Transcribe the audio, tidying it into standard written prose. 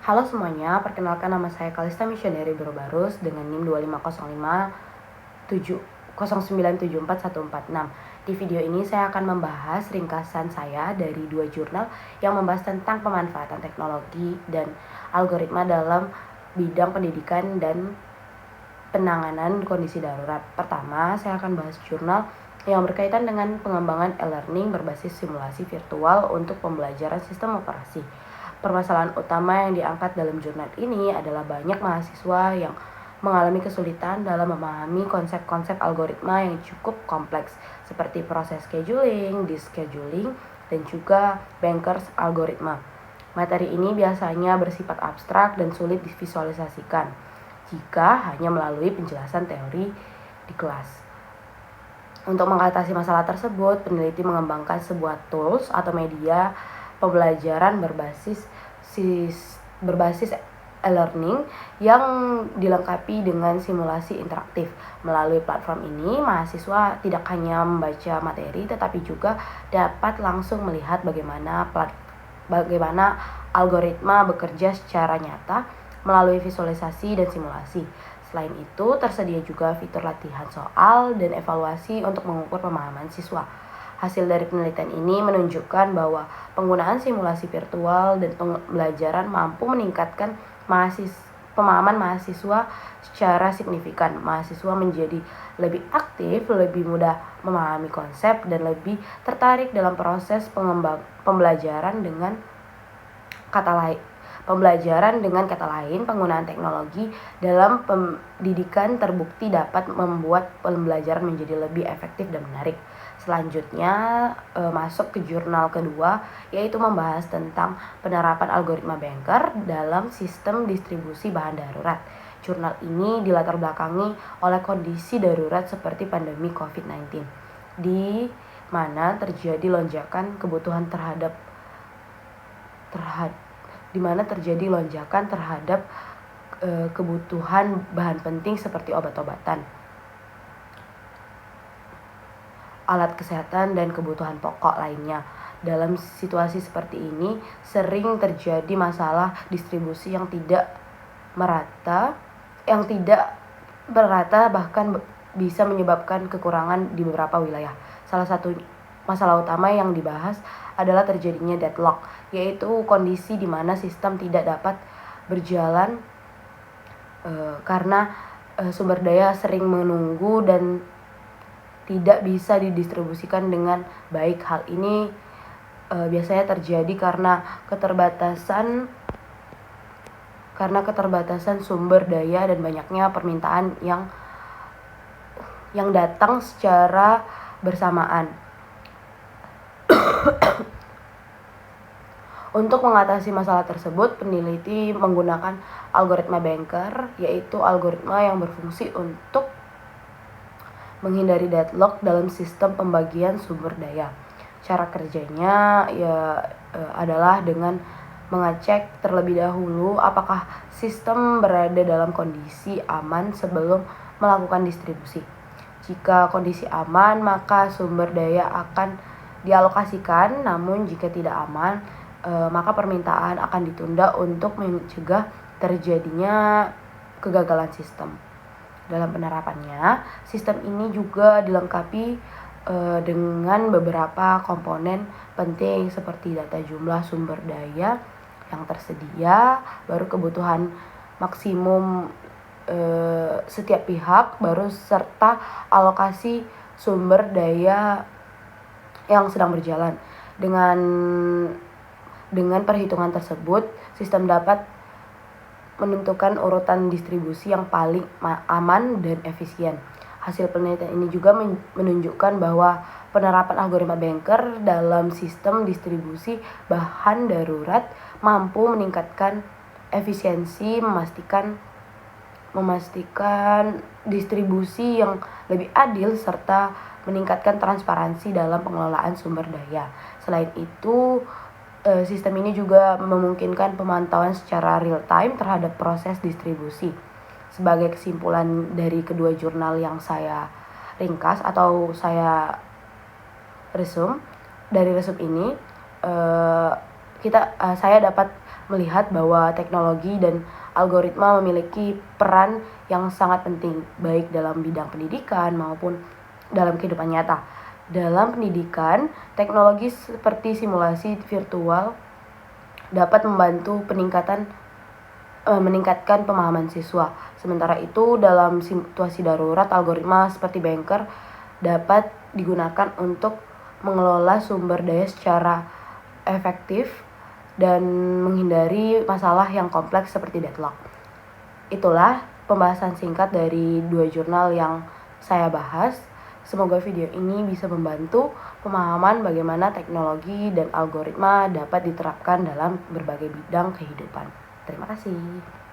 Halo semuanya, perkenalkan nama saya Kalista Misioneri Baru-Barus dengan NIM 250570974146. Di video ini saya akan membahas ringkasan saya dari 2 jurnal yang membahas tentang pemanfaatan teknologi dan algoritma dalam bidang pendidikan dan penanganan kondisi darurat. Pertama, saya akan bahas jurnal yang berkaitan dengan pengembangan e-learning berbasis simulasi virtual untuk pembelajaran sistem operasi. Permasalahan utama yang diangkat dalam jurnal ini adalah banyak mahasiswa yang mengalami kesulitan dalam memahami konsep-konsep algoritma yang cukup kompleks seperti proses scheduling, descheduling, dan juga bankers algoritma. Materi ini biasanya bersifat abstrak dan sulit divisualisasikan jika hanya melalui penjelasan teori di kelas. Untuk mengatasi masalah tersebut, peneliti mengembangkan sebuah tools atau media pembelajaran berbasis e-learning yang dilengkapi dengan simulasi interaktif. Melalui platform ini, mahasiswa tidak hanya membaca materi tetapi juga dapat langsung melihat bagaimana algoritma bekerja secara nyata melalui visualisasi dan simulasi. Selain itu, tersedia juga fitur latihan soal dan evaluasi untuk mengukur pemahaman siswa. Hasil dari penelitian ini menunjukkan bahwa penggunaan simulasi virtual dan pembelajaran mampu meningkatkan pemahaman mahasiswa secara signifikan. Mahasiswa menjadi lebih aktif, lebih mudah memahami konsep, dan lebih tertarik dalam proses pembelajaran dengan kata lain, penggunaan teknologi dalam pendidikan terbukti dapat membuat pembelajaran menjadi lebih efektif dan menarik. Selanjutnya masuk ke jurnal kedua, yaitu membahas tentang penerapan algoritma banker dalam sistem distribusi bahan darurat. Jurnal ini dilatar belakangi oleh kondisi darurat seperti pandemi COVID-19, di mana terjadi lonjakan kebutuhan terhadap kebutuhan bahan penting seperti obat-obatan, alat kesehatan, dan kebutuhan pokok lainnya. Dalam situasi seperti ini, sering terjadi masalah distribusi yang tidak merata bahkan bisa menyebabkan kekurangan di beberapa wilayah. Salah satu masalah utama yang dibahas adalah terjadinya deadlock, yaitu kondisi di mana sistem tidak dapat berjalan karena sumber daya sering menunggu dan tidak bisa didistribusikan dengan baik. Hal ini biasanya terjadi karena keterbatasan sumber daya dan banyaknya permintaan yang datang secara bersamaan. Untuk mengatasi masalah tersebut, peneliti menggunakan algoritma banker, yaitu algoritma yang berfungsi untuk menghindari deadlock dalam sistem pembagian sumber daya. Cara kerjanya adalah dengan mengecek terlebih dahulu apakah sistem berada dalam kondisi aman sebelum melakukan distribusi. Jika kondisi aman, maka sumber daya akan dialokasikan, namun jika tidak aman, maka permintaan akan ditunda untuk mencegah terjadinya kegagalan sistem. Dalam penerapannya, sistem ini juga dilengkapi dengan beberapa komponen penting seperti data jumlah sumber daya yang tersedia, baru kebutuhan maksimum setiap pihak, baru serta alokasi sumber daya yang sedang berjalan. Dengan perhitungan tersebut, sistem dapat menentukan urutan distribusi yang paling aman dan efisien. Hasil penelitian ini juga menunjukkan bahwa penerapan algoritma banker dalam sistem distribusi bahan darurat mampu meningkatkan efisiensi, memastikan distribusi yang lebih adil, serta meningkatkan transparansi dalam pengelolaan sumber daya. Selain itu, sistem ini juga memungkinkan pemantauan secara real time terhadap proses distribusi. Sebagai kesimpulan dari kedua jurnal yang saya ringkas atau saya resume, dari resume ini saya dapat melihat bahwa teknologi dan algoritma memiliki peran yang sangat penting baik dalam bidang pendidikan maupun dalam kehidupan nyata. Dalam pendidikan, teknologi seperti simulasi virtual dapat membantu meningkatkan pemahaman siswa. Sementara itu, dalam situasi darurat, algoritma seperti Banker dapat digunakan untuk mengelola sumber daya secara efektif dan menghindari masalah yang kompleks seperti deadlock. Itulah pembahasan singkat dari 2 jurnal yang saya bahas. Semoga video ini bisa membantu pemahaman bagaimana teknologi dan algoritma dapat diterapkan dalam berbagai bidang kehidupan. Terima kasih.